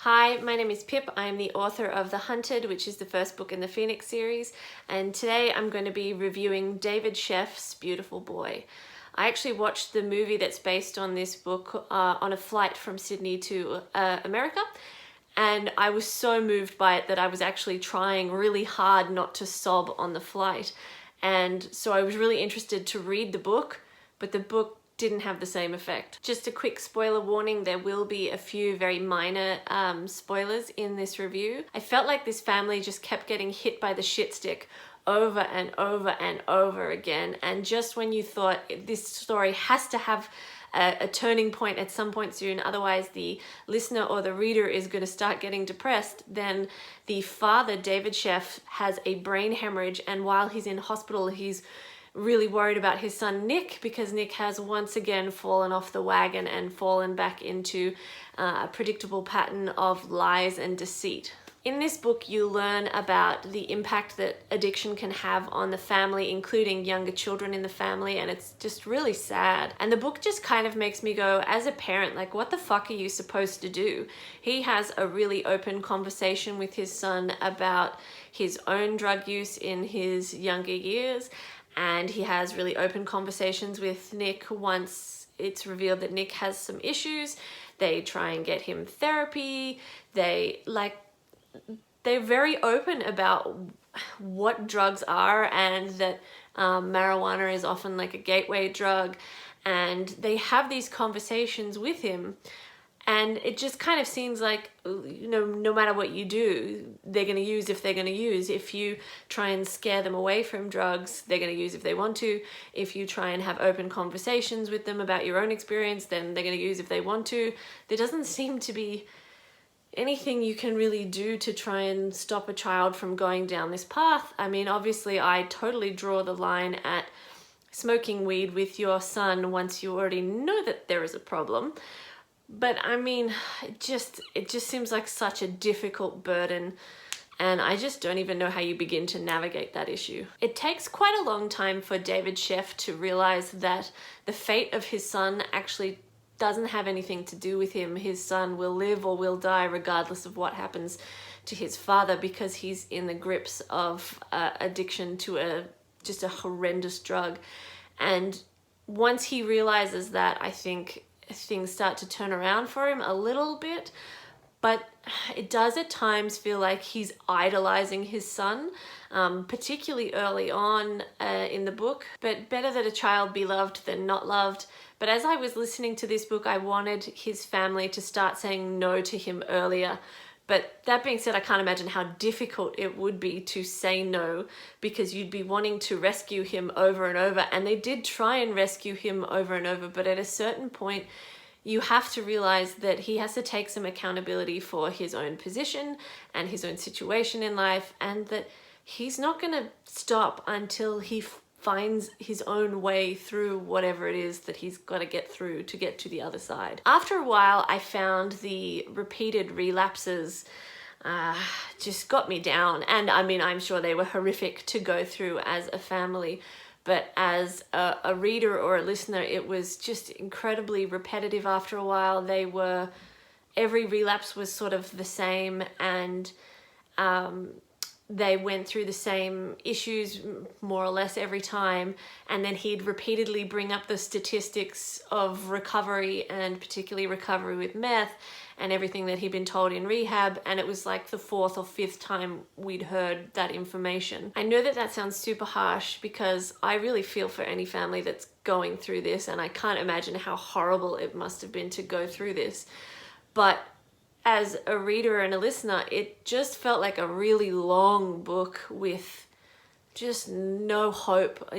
Hi, my name is Pip. I am the author of The Hunted, which is the first book in the Phoenix series, and today I'm going to be reviewing David Sheff's Beautiful Boy. I actually watched the movie that's based on this book on a flight from Sydney to America, and I was so moved by it that I was actually trying really hard not to sob on the flight. And so I was really interested to read the book, but the book didn't have the same effect. Just a quick spoiler warning, there will be a few very minor spoilers in this review. I felt like this family just kept getting hit by the shit stick over and over and over again, and just when you thought this story has to have a turning point at some point soon, otherwise the listener or the reader is going to start getting depressed, then the father, David Sheff, has a brain hemorrhage, and while he's in hospital he's really worried about his son Nick, because Nick has once again fallen off the wagon and fallen back into a predictable pattern of lies and deceit. In this book, you learn about the impact that addiction can have on the family, including younger children in the family, and it's just really sad. And the book just kind of makes me go, as a parent, like, what the fuck are you supposed to do? He has a really open conversation with his son about his own drug use in his younger years, and he has really open conversations with Nick once it's revealed that Nick has some issues. They try and get him therapy. They're very open about what drugs are, and that marijuana is often like a gateway drug. And they have these conversations with him, and it just kind of seems like, you know, no matter what you do, they're going to use if they're going to use. If you try and scare them away from drugs, they're going to use if they want to. If you try and have open conversations with them about your own experience, then they're going to use if they want to. There doesn't seem to be anything you can really do to try and stop a child from going down this path. I mean, obviously, I totally draw the line at smoking weed with your son once you already know that there is a problem. But I mean, it just seems like such a difficult burden, and I just don't even know how you begin to navigate that issue. It takes quite a long time for David Sheff to realize that the fate of his son actually doesn't have anything to do with him. His son will live or will die regardless of what happens to his father, because he's in the grips of addiction to just a horrendous drug. And once he realizes that, I think things start to turn around for him a little bit, but it does at times feel like he's idolizing his son, particularly early on in the book. But better that a child be loved than not loved. But as I was listening to this book, I wanted his family to start saying no to him earlier. But that being said, I can't imagine how difficult it would be to say no, because you'd be wanting to rescue him over and over. And they did try and rescue him over and over, but at a certain point, you have to realize that he has to take some accountability for his own position and his own situation in life, and that he's not going to stop until he finds his own way through whatever it is that he's got to get through to get to the other side. After a while, I found the repeated relapses just got me down. And I mean, I'm sure they were horrific to go through as a family, but as a reader or a listener, it was just incredibly repetitive after a while. Every relapse was sort of the same, and they went through the same issues more or less every time, and then he'd repeatedly bring up the statistics of recovery, and particularly recovery with meth, and everything that he'd been told in rehab, and it was like the fourth or fifth time we'd heard that information. I know that that sounds super harsh, because I really feel for any family that's going through this, and I can't imagine how horrible it must have been to go through this. But as a reader and a listener, it just felt like a really long book with just no hope.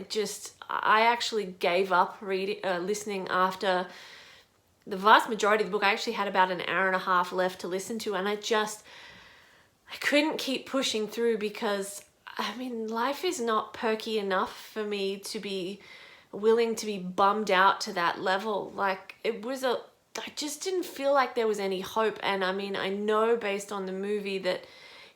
I actually gave up listening after the vast majority of the book. I actually had about an hour and a half left to listen to, and I couldn't keep pushing through, because I mean, life is not perky enough for me to be willing to be bummed out to that level. Like, I just didn't feel like there was any hope. And I mean, I know based on the movie that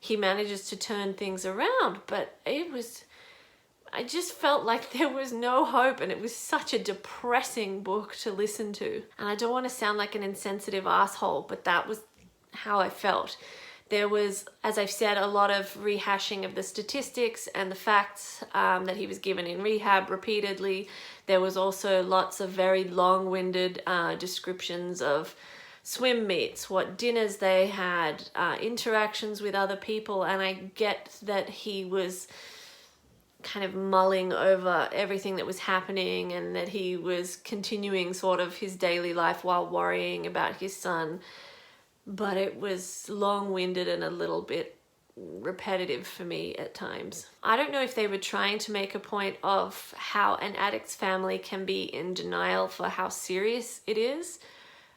he manages to turn things around, but I just felt like there was no hope, and it was such a depressing book to listen to. And I don't want to sound like an insensitive asshole, but that was how I felt. There was, as I've said, a lot of rehashing of the statistics and the facts that he was given in rehab repeatedly. There was also lots of very long-winded descriptions of swim meets, what dinners they had, interactions with other people, and I get that he was kind of mulling over everything that was happening and that he was continuing sort of his daily life while worrying about his son. But it was long-winded and a little bit repetitive for me at times. I don't know if they were trying to make a point of how an addict's family can be in denial for how serious it is,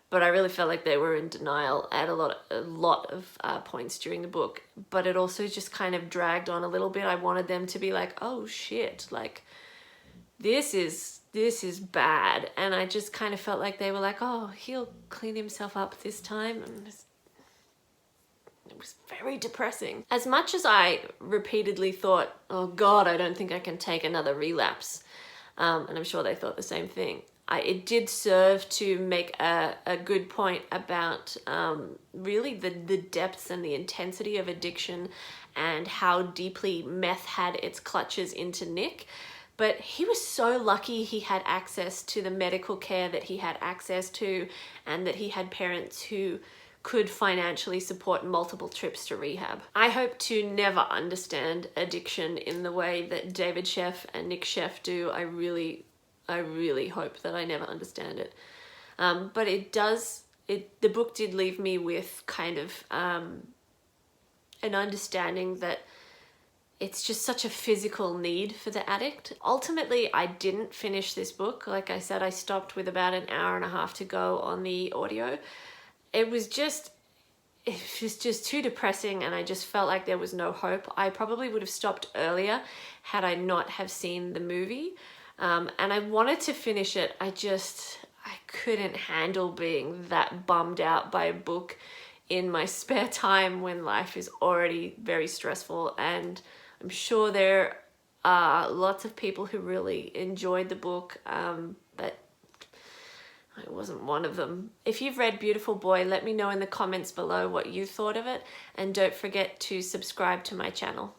but I really felt like they were in denial at a lot of points during the book. But it also just kind of dragged on a little bit. I wanted them to be like, oh shit, like this is bad. And I just kind of felt like they were like, oh, he'll clean himself up this time. And it was very depressing. As much as I repeatedly thought, oh God, I don't think I can take another relapse. And I'm sure they thought the same thing. It did serve to make a good point about really the depths and the intensity of addiction and how deeply meth had its clutches into Nick. But he was so lucky he had access to the medical care that he had access to, and that he had parents who could financially support multiple trips to rehab. I hope to never understand addiction in the way that David Sheff and Nick Sheff do. I really hope that I never understand it. But the book did leave me with kind of an understanding that it's just such a physical need for the addict. Ultimately, I didn't finish this book. Like I said, I stopped with about an hour and a half to go on the audio. It was just too depressing, and I just felt like there was no hope. I probably would have stopped earlier had I not have seen the movie. And I wanted to finish it. I couldn't handle being that bummed out by a book in my spare time when life is already very stressful. And I'm sure there are lots of people who really enjoyed the book, but I wasn't one of them. If you've read Beautiful Boy, let me know in the comments below what you thought of it, and don't forget to subscribe to my channel.